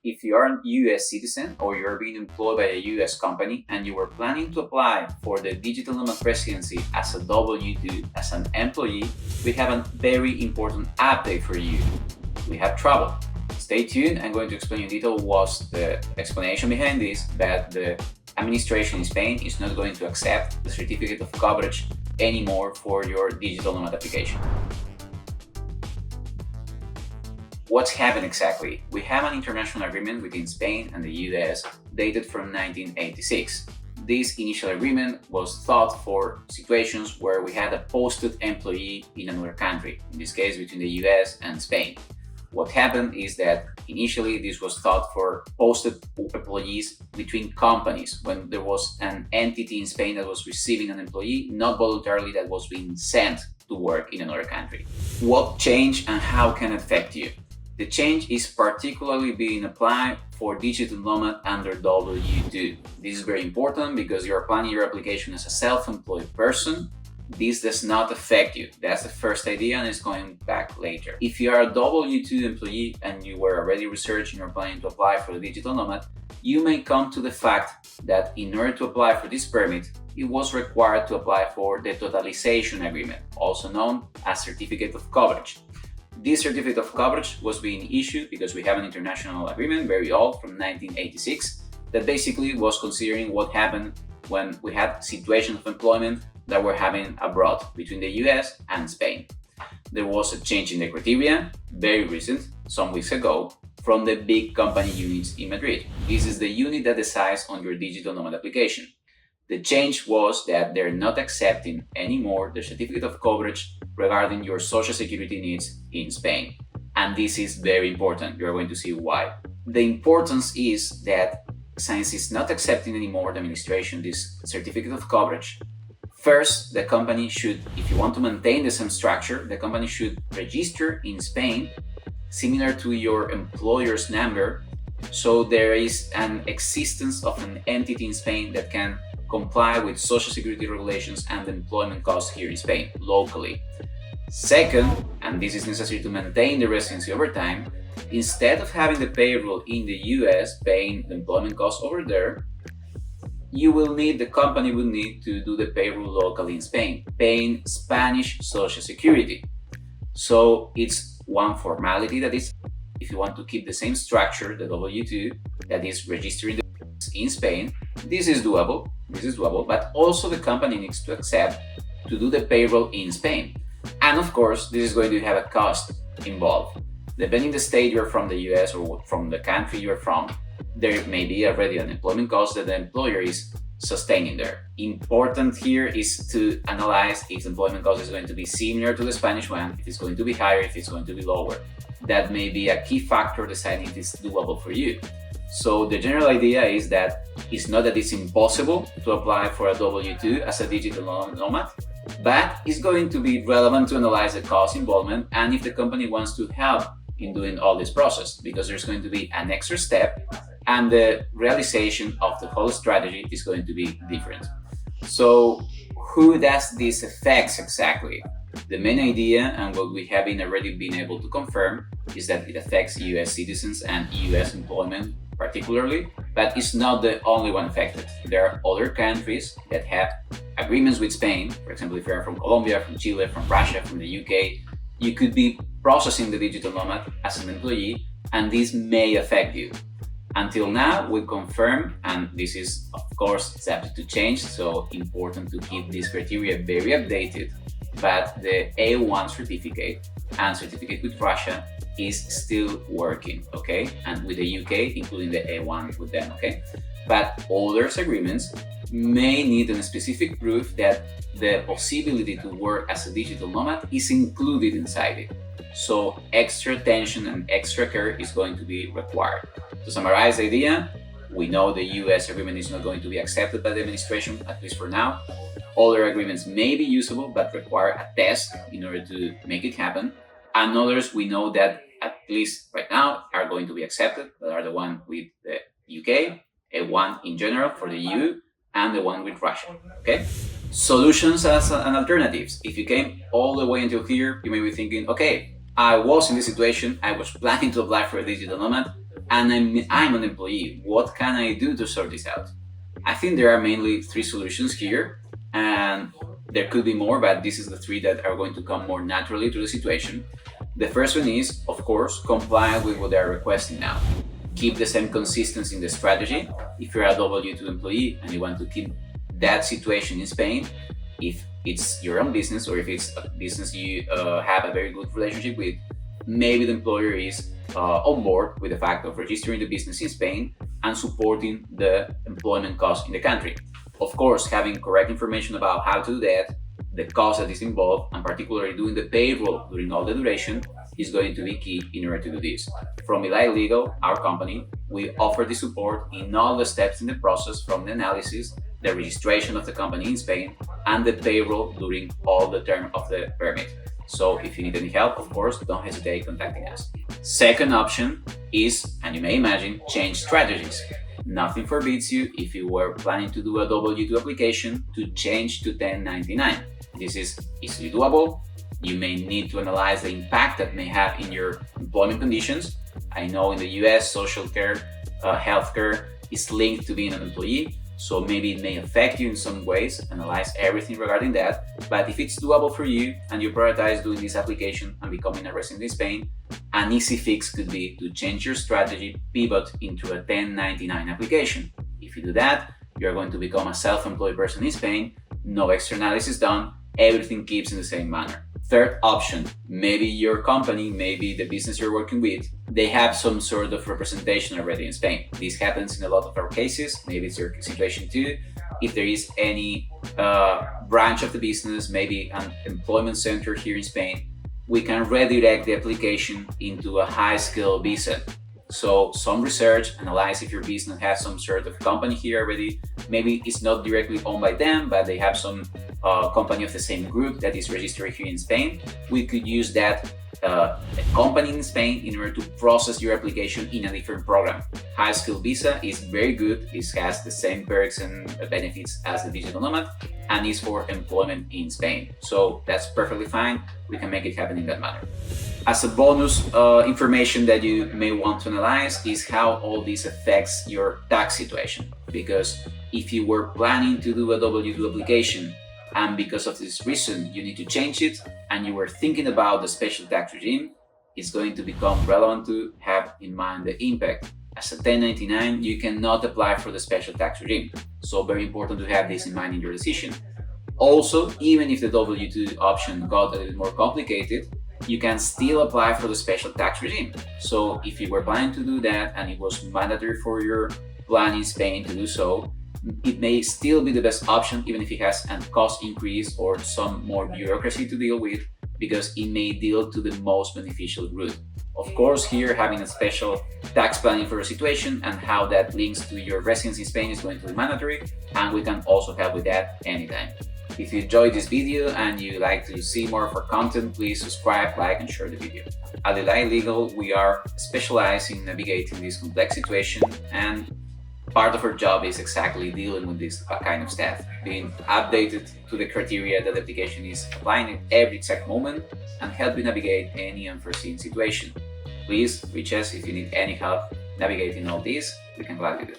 If you are a US citizen or you're being employed by a US company and you were planning to apply for the digital nomad residency as a W2, as an employee, we have a very important update for you. We have trouble. Stay tuned. I'm going to explain in detail what's the explanation behind this, but the administration in Spain is not going to accept the certificate of coverage anymore for your digital nomad application. What's happened exactly? We have an international agreement between Spain and the US dated from 1986. This initial agreement was thought for situations where we had a posted employee in another country, in this case between the US and Spain. What happened is that initially this was thought for posted employees between companies when there was an entity in Spain that was receiving an employee, not voluntarily, that was being sent to work in another country. What changed and how can it affect you? The change is particularly being applied for digital nomad under W2. This is very important because you are planning your application as a self-employed person. This does not affect you. That's the first idea, and it's going back later. If you are a W2 employee and you were already researching or planning to apply for the digital nomad, you may come to the fact that in order to apply for this permit, it was required to apply for the totalization agreement, also known as certificate of coverage. This certificate of coverage was being issued because we have an international agreement, very old, from 1986, that basically was considering what happened when we had situations of employment that were happening abroad between the US and Spain. There was a change in the criteria, very recent, some weeks ago, from the big company units in Madrid. This is the unit that decides on your digital nomad application. The change was that they're not accepting anymore the certificate of coverage regarding your social security needs in Spain. And this is very important. You're going to see why. The importance is that since it's not accepting anymore the administration this certificate of coverage, first, the company should, if you want to maintain the same structure, the company should register in Spain similar to your employer's number. So there is an existence of an entity in Spain that can comply with social security regulations and employment costs here in Spain, locally. Second, and this is necessary to maintain the residency over time, instead of having the payroll in the US paying the employment costs over there, the company will need to do the payroll locally in Spain, paying Spanish social security. So it's one formality that is, if you want to keep the same structure, the W2, that is registering in Spain, this is doable, but also the company needs to accept to do the payroll in Spain. And of course, this is going to have a cost involved. Depending the state you're from, the US or from the country you're from, there may be already an employment cost that the employer is sustaining there. Important here is to analyze if the employment cost is going to be similar to the Spanish one, if it's going to be higher, if it's going to be lower. That may be a key factor deciding if it's doable for you. So the general idea is that it's not that it's impossible to apply for a W2 as a digital nomad, but it's going to be relevant to analyze the cost involvement and if the company wants to help in doing all this process, because there's going to be an extra step and the realization of the whole strategy is going to be different. So who does this affect exactly? The main idea, and what we have already been able to confirm, is that it affects US citizens and US employment particularly, but it's not the only one affected. There are other countries that have agreements with Spain. For example, if you're from Colombia, from Chile, from Russia, from the UK, you could be processing the digital nomad as an employee, and this may affect you. Until now, we confirm, and this is of course subject to change, so important to keep this criteria very updated, but the A1 certificate and certificate with Russia is still working, okay? And with the UK, including the A1 with them, okay? But other agreements may need a specific proof that the possibility to work as a digital nomad is included inside it. So extra attention and extra care is going to be required. To summarize the idea, we know the US agreement is not going to be accepted by the administration, at least for now. Other agreements may be usable but require a test in order to make it happen. And others we know that, at least right now, are going to be accepted, that are the one with the UK, A1 in general for the EU, and the one with Russia, okay? Solutions as an alternatives. If you came all the way until here, you may be thinking, okay, I was in this situation, I was planning to apply for a digital nomad, and I'm an employee. What can I do to sort this out? I think there are mainly three solutions here, and there could be more, but this is the three that are going to come more naturally to the situation. The first one is, of course, comply with what they are requesting now. Keep the same consistency in the strategy. If you're a W2 employee and you want to keep that situation in Spain, if it's your own business or if it's a business you have a very good relationship with, maybe the employer is on board with the fact of registering the business in Spain and supporting the employment costs in the country. Of course, having correct information about how to do that, the cost that is involved, and particularly doing the payroll during all the duration is going to be key in order to do this. From Eli Legal, our company, we offer the support in all the steps in the process, from the analysis, the registration of the company in Spain, and the payroll during all the term of the permit. So if you need any help, of course, don't hesitate contacting us. Second option is, and you may imagine, change strategies. Nothing forbids you, if you were planning to do a W2 application, to change to 1099. This is easily doable. You may need to analyze the impact that may have in your employment conditions. I know in the US, social care, healthcare is linked to being an employee, so maybe it may affect you in some ways. Analyze everything regarding that. But if it's doable for you and you prioritize doing this application and becoming a resident in Spain, an easy fix could be to change your strategy, pivot into a 1099 application. If you do that, you're going to become a self-employed person in Spain, no extra analysis done, everything keeps in the same manner. Third option, maybe your company, maybe the business you're working with, they have some sort of representation already in Spain. This happens in a lot of our cases, maybe it's your situation too. If there is any branch of the business, maybe an employment center here in Spain, we can redirect the application into a high-skill visa. So some research, analyze if your business has some sort of company here already. Maybe it's not directly owned by them, but they have some company of the same group that is registered here in Spain. We could use that company in Spain in order to process your application in a different program. High skill visa is very good. It has the same perks and benefits as the digital nomad and is for employment in Spain. So that's perfectly fine. We can make it happen in that manner. As a bonus information that you may want to analyze is how all this affects your tax situation. Because if you were planning to do a W2 application and because of this reason you need to change it and you were thinking about the special tax regime, it's going to become relevant to have in mind the impact. As a 1099, you cannot apply for the special tax regime. So very important to have this in mind in your decision. Also, even if the W2 option got a little more complicated, you can still apply for the special tax regime. So if you were planning to do that and it was mandatory for your plan in Spain to do so, it may still be the best option, even if it has a cost increase or some more bureaucracy to deal with, because it may deal to the most beneficial route. Of course, here having a special tax planning for a situation and how that links to your residence in Spain is going to be mandatory, and we can also help with that anytime. If you enjoyed this video and you like to see more of our content, please subscribe, like, and share the video. At Eli Legal, we are specialized in navigating this complex situation, and part of our job is exactly dealing with this kind of stuff, being updated to the criteria that the application is applying at every exact moment and help you navigate any unforeseen situation. Please reach us if you need any help navigating all this. We can gladly do.